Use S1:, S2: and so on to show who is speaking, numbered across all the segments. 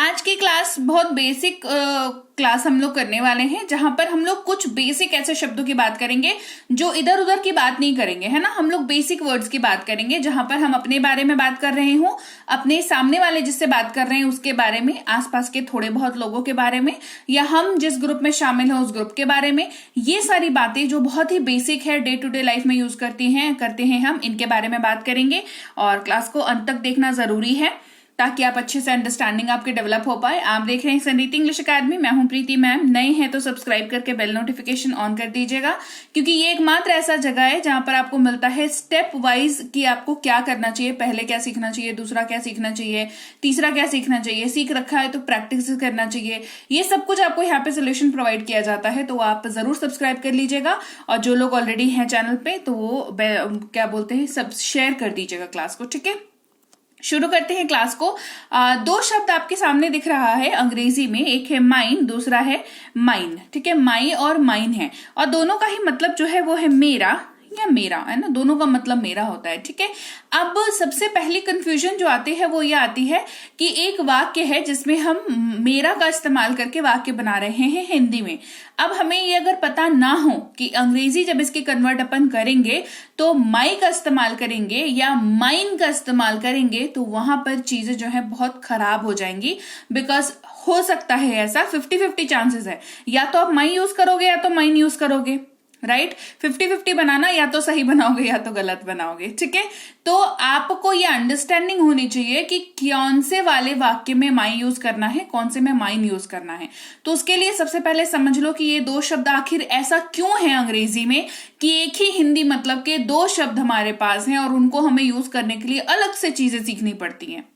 S1: आज की क्लास बहुत बेसिक क्लास हम लोग करने वाले हैं, जहां पर हम लोग कुछ बेसिक ऐसे शब्दों की बात करेंगे जो इधर उधर की बात नहीं करेंगे, है ना। हम लोग बेसिक वर्ड्स की बात करेंगे, जहां पर हम अपने बारे में बात कर रहे हो, अपने सामने वाले जिससे बात कर रहे हैं उसके बारे में, आसपास के थोड़े बहुत लोगों के बारे में, या हम जिस ग्रुप में शामिल हैं उस ग्रुप के बारे में। ये सारी बातें जो बहुत ही बेसिक है, डे टू डे लाइफ में यूज करते हैं हम, इनके बारे में बात करेंगे। और क्लास को अंत तक देखना जरूरी है ताकि आप अच्छे से अंडरस्टैंडिंग आपके डेवलप हो पाए। आप देख रहे हैं संरीति इंग्लिश अकेडमी, मैं हूं प्रीति मैम। नए हैं तो सब्सक्राइब करके बेल नोटिफिकेशन ऑन कर दीजिएगा, क्योंकि ये एकमात्र ऐसा जगह है जहां पर आपको मिलता है स्टेप वाइज कि आपको क्या करना चाहिए, पहले क्या सीखना चाहिए, दूसरा क्या सीखना चाहिए, तीसरा क्या सीखना चाहिए, सीख रखा है तो प्रैक्टिस करना चाहिए। ये सब कुछ आपको यहाँ पे सोल्यूशन प्रोवाइड किया जाता है, तो आप जरूर सब्सक्राइब कर लीजिएगा। और जो लोग ऑलरेडी हैं चैनल पे, तो वो क्या बोलते हैं, सब शेयर कर दीजिएगा क्लास को, ठीक है। शुरू करते हैं क्लास को। दो शब्द आपके सामने दिख रहा है अंग्रेजी में, एक है माइन, दूसरा है माइन, ठीक है। माई और माइन है, और दोनों का ही मतलब जो है वो है मेरा या मेरा, है ना। दोनों का मतलब मेरा होता है, ठीक है। अब सबसे पहली कंफ्यूजन जो आती है वो ये आती है कि एक वाक्य है जिसमें हम मेरा का इस्तेमाल करके वाक्य बना रहे हैं हिंदी में। अब हमें ये अगर पता ना हो कि अंग्रेजी जब इसके कन्वर्ट अपन करेंगे तो माई का इस्तेमाल करेंगे या माइन का इस्तेमाल करेंगे, तो वहां पर चीजें जो है बहुत खराब हो जाएंगी। बिकॉज हो सकता है ऐसा 50-50 चांसेस है, या तो आप माई यूज करोगे या तो माइन यूज करोगे, राइट। 50-50 बनाना, या तो सही बनाओगे या तो गलत बनाओगे, ठीक है। तो आपको ये अंडरस्टैंडिंग होनी चाहिए कि कौन से वाले वाक्य में माई यूज करना है, कौन से में माइन यूज करना है। तो उसके लिए सबसे पहले समझ लो कि ये दो शब्द आखिर ऐसा क्यों है अंग्रेजी में कि एक ही हिंदी मतलब के दो शब्द हमारे पास हैं और उनको हमें यूज करने के लिए अलग से चीजें सीखनी पड़ती हैं।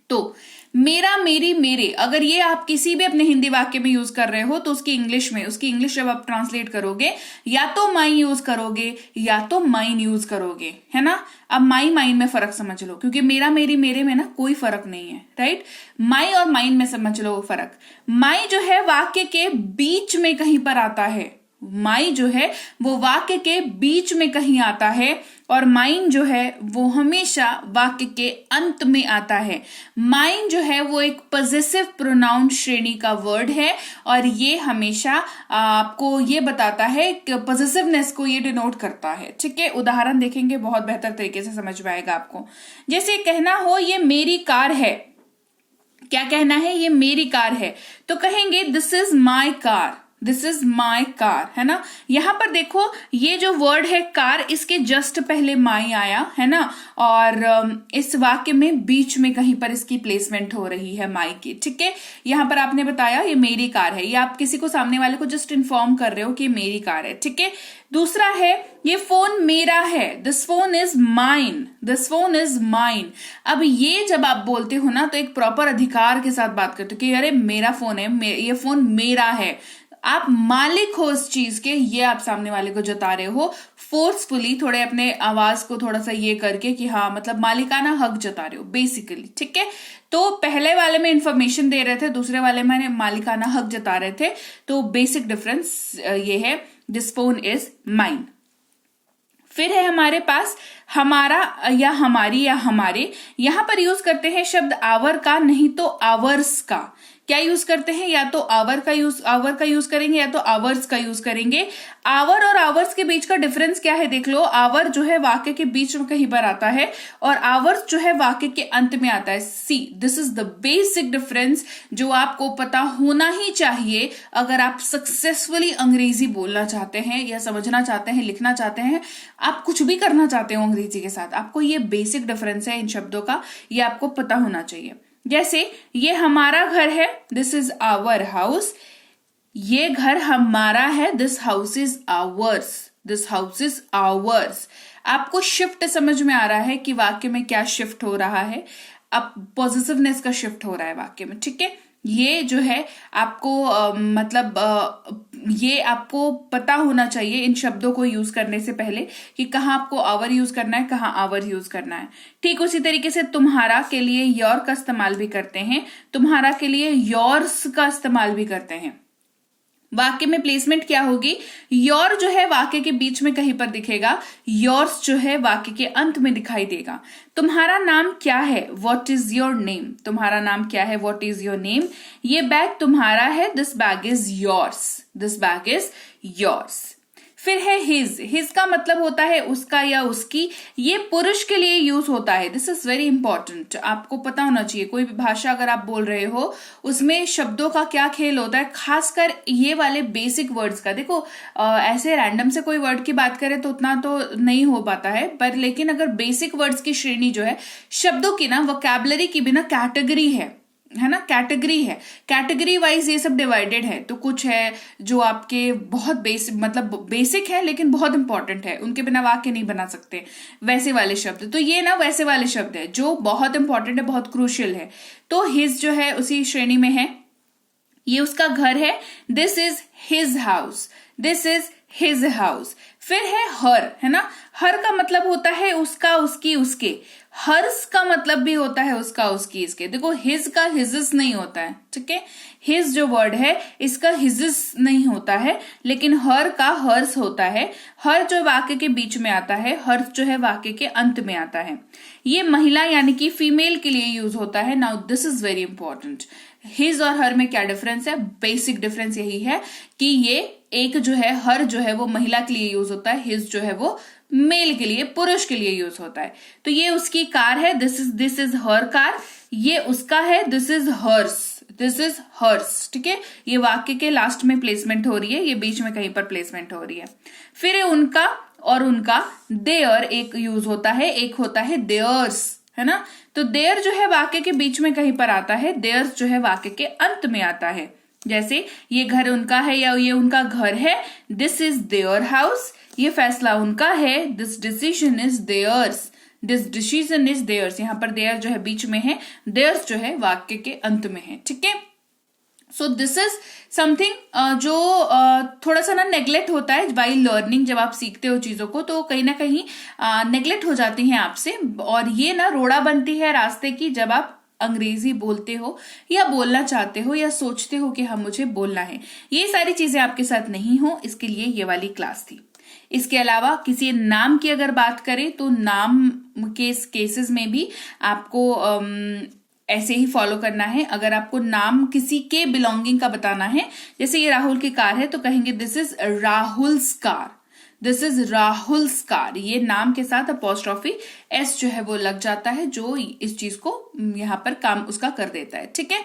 S1: तो मेरा, मेरी, मेरे, अगर ये आप किसी भी अपने हिंदी वाक्य में यूज कर रहे हो तो उसकी इंग्लिश जब आप ट्रांसलेट करोगे, या तो माई यूज करोगे या तो माइन यूज करोगे, है ना। अब माई माइन में फर्क समझ लो, क्योंकि मेरा, मेरी, मेरे में ना कोई फर्क नहीं है, राइट। माई और माइन में समझ लो फर्क। माई जो है वाक्य के बीच में कहीं पर आता है, माई जो है वो वाक्य के बीच में कहीं आता है, और माइन जो है वो हमेशा वाक्य के अंत में आता है। माइन जो है वो एक पॉजेसिव प्रोनाउन श्रेणी का वर्ड है, और ये हमेशा आपको ये बताता है कि पॉजेसिवनेस को ये डिनोट करता है, ठीक है। उदाहरण देखेंगे, बहुत बेहतर तरीके से समझ में आएगा आपको। जैसे कहना हो ये मेरी कार है, क्या कहना है, ये मेरी कार है, तो कहेंगे this is my car, this is my car, है ना। यहां पर देखो ये जो वर्ड है कार, इसके जस्ट पहले माई आया, है ना, और इस वाक्य में बीच में कहीं पर इसकी प्लेसमेंट हो रही है माई की, ठीक है। यहां पर आपने बताया ये मेरी कार है, ये आप किसी को, सामने वाले को जस्ट इन्फॉर्म कर रहे हो कि मेरी कार है, ठीक है। दूसरा है ये फोन मेरा है, this phone is mine, this phone is mine. अब ये जब आप बोलते हो ना, तो एक प्रॉपर अधिकार के साथ बात करते हो कि अरे मेरा फोन है, ये फोन मेरा है, आप मालिक हो इस चीज के, ये आप सामने वाले को जता रहे हो फोर्सफुली, थोड़े अपने आवाज को थोड़ा सा ये करके कि हाँ, मतलब मालिकाना हक जता रहे हो बेसिकली, ठीक है। तो पहले वाले में इंफॉर्मेशन दे रहे थे, दूसरे वाले में मालिकाना हक जता रहे थे। तो बेसिक डिफरेंस ये है, दिस फोन इज माइन। फिर है हमारे पास हमारा या हमारी या हमारे। यहां पर यूज करते हैं शब्द आवर का, नहीं तो आवर्स का। क्या यूज करते हैं, या तो आवर का यूज करेंगे या तो आवर्स का यूज करेंगे। आवर और आवर्स के बीच का डिफरेंस क्या है देख लो। आवर जो है वाक्य के बीच में कहीं पर आता है, और आवर्स जो है वाक्य के अंत में आता है। See, this is the basic difference जो आपको पता होना ही चाहिए अगर आप सक्सेसफुली अंग्रेजी बोलना चाहते हैं, या समझना चाहते हैं, लिखना चाहते हैं, आप कुछ भी करना चाहते हो अंग्रेजी के साथ। आपको ये बेसिक डिफरेंस है इन शब्दों का, ये आपको पता होना चाहिए। जैसे ये हमारा घर है, दिस इज आवर हाउस। ये घर हमारा है, this house is ours, this house is ours. आपको शिफ्ट समझ में आ रहा है कि वाक्य में क्या शिफ्ट हो रहा है, अब पॉजिटिवनेस का शिफ्ट हो रहा है वाक्य में, ठीक है। ये जो है आपको ये आपको पता होना चाहिए इन शब्दों को यूज करने से पहले कि कहाँ आपको आवर यूज करना है, कहाँ आवर यूज करना है। ठीक उसी तरीके से तुम्हारा के लिए योर का इस्तेमाल भी करते हैं, तुम्हारा के लिए योर्स का इस्तेमाल भी करते हैं। वाक्य में प्लेसमेंट क्या होगी, योर जो है वाक्य के बीच में कहीं पर दिखेगा, योर्स जो है वाक्य के अंत में दिखाई देगा। तुम्हारा नाम क्या है, व्हाट इज योर नेम, तुम्हारा नाम क्या है, व्हाट इज योर नेम। ये बैग तुम्हारा है, this bag is yours, this bag is yours. फिर है हिज का मतलब होता है उसका या उसकी, ये पुरुष के लिए यूज होता है। दिस इज वेरी इंपॉर्टेंट, आपको पता होना चाहिए कोई भी भाषा अगर आप बोल रहे हो उसमें शब्दों का क्या खेल होता है, खासकर ये वाले बेसिक वर्ड्स का। देखो ऐसे रैंडम से कोई वर्ड की बात करें तो उतना तो नहीं हो पाता है, पर लेकिन अगर बेसिक वर्ड्स की श्रेणी जो है शब्दों की ना, वोकैबुलरी की भी ना कैटेगरी है ना, कैटेगरी है, कैटेगरी वाइज ये सब डिवाइडेड है। तो कुछ है जो आपके बहुत बेसिक है लेकिन बहुत इंपॉर्टेंट है, उनके बिना वाक्य नहीं बना सकते, वैसे वाले शब्द। तो ये ना वैसे वाले शब्द है जो बहुत इंपॉर्टेंट है, बहुत क्रूशियल है। तो हिज जो है उसी श्रेणी में है, ये उसका घर है, this is his house, this is his house. फिर है हर, है ना, हर का मतलब होता है उसका, उसकी, उसके। हर्स का मतलब भी होता है उसका, उसकी, इसके। देखो हिज का हिजिस नहीं होता है, ठीक है, हिज जो वर्ड है इसका हिजिस नहीं होता है, लेकिन हर का हर्स होता है। हर जो वाक्य के बीच में आता है, हर्स जो है वाक्य के अंत में आता है। ये महिला यानी कि फीमेल के लिए यूज होता है। Now this is very important, his और हर में क्या डिफरेंस है, बेसिक डिफरेंस यही है कि ये एक जो है हर जो है वो महिला के लिए यूज होता है, हिज जो है वो मेल के लिए, पुरुष के लिए यूज होता है। तो ये उसकी कार है, दिस इज हर कार। ये उसका है, this is hers, this is hers, ठीक है। ये वाक्य के लास्ट में प्लेसमेंट हो रही है, ये बीच में कहीं पर प्लेसमेंट हो रही है। फिर है उनका और उनका, देयर एक यूज होता है, एक होता है देयर्स, है ना। तो देयर जो है वाक्य के बीच में कहीं पर आता है, देयर्स जो है वाक्य के अंत में आता है। जैसे ये घर उनका है या ये उनका घर है, दिस इज देयर हाउस। ये फैसला उनका है, this decision is theirs, this decision is theirs. यहां पर देयर जो है बीच में है, देयर्स जो है वाक्य के अंत में है, ठीक है। सो दिस इज समथिंग जो थोड़ा सा ना नेग्लेक्ट होता है वाइल लर्निंग। जब आप सीखते हो चीजों को तो कहीं ना कहीं नेग्लेक्ट हो जाती हैं आपसे, और ये ना रोड़ा बनती है रास्ते की जब आप अंग्रेजी बोलते हो या बोलना चाहते हो या सोचते हो कि हाँ मुझे बोलना है। ये सारी चीजें आपके साथ नहीं हो, इसके लिए ये वाली क्लास थी। इसके अलावा किसी नाम की अगर बात करें तो नाम के केसेस में भी आपको ऐसे ही फॉलो करना है। अगर आपको नाम किसी के बिलोंगिंग का बताना है, जैसे ये राहुल की कार है तो कहेंगे this is Rahul's car, this is Rahul's car. ये नाम के साथ अपॉस्ट्रोफी एस जो है वो लग जाता है, जो इस चीज को यहाँ पर काम उसका कर देता है, ठीक है।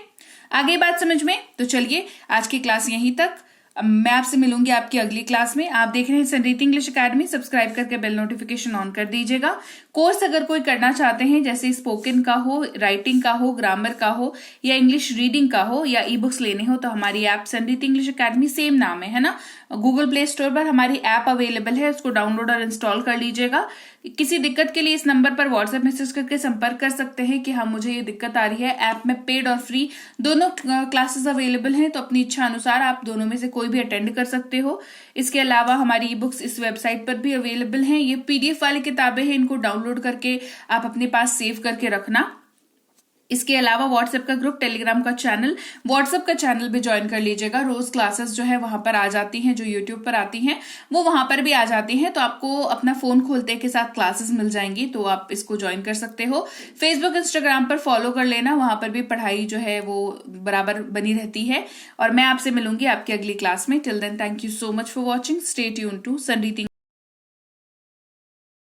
S1: आगे बात समझ में, तो चलिए आज की क्लास यहीं तक। मैं आपसे मिलूंगी आपकी अगली क्लास में। आप देख रहे हैं संरीति इंग्लिश अकेडमी, सब्सक्राइब करके बेल नोटिफिकेशन ऑन कर दीजिएगा। कोर्स अगर कोई करना चाहते हैं, जैसे स्पोकन का हो, राइटिंग का हो, ग्रामर का हो या इंग्लिश रीडिंग का हो या ई बुक्स लेने हो, तो हमारी ऐप संरीति इंग्लिश अकेडमी, सेम नाम है ना, गूगल प्ले स्टोर पर हमारी ऐप अवेलेबल है, उसको डाउनलोड और इंस्टॉल कर लीजिएगा। किसी दिक्कत के लिए इस नंबर पर व्हाट्सएप मैसेज करके संपर्क कर सकते हैं कि हाँ मुझे ये दिक्कत आ रही है। ऐप में पेड और फ्री दोनों क्लासेस अवेलेबल हैं, तो अपनी इच्छा अनुसार आप दोनों में से कोई भी अटेंड कर सकते हो। इसके अलावा हमारी ई बुक्स इस वेबसाइट पर भी अवेलेबल हैं। ये पीडीएफ वाली किताबें हैं, इनको डाउनलोड करके आप अपने पास सेव करके रखना। इसके अलावा व्हाट्सएप का ग्रुप, टेलीग्राम का चैनल, व्हाट्सएप का चैनल भी ज्वाइन कर लीजिएगा। रोज क्लासेस जो है वहां पर आ जाती हैं, जो यूट्यूब पर आती हैं वो वहां पर भी आ जाती हैं, तो आपको अपना फोन खोलते के साथ क्लासेस मिल जाएंगी, तो आप इसको ज्वाइन कर सकते हो। फेसबुक, इंस्टाग्राम पर फॉलो कर लेना, वहां पर भी पढ़ाई जो है वो बराबर बनी रहती है। और मैं आपसे मिलूंगी आपकी अगली क्लास में। Till then, thank you so much for watching, stay tuned to संरीति।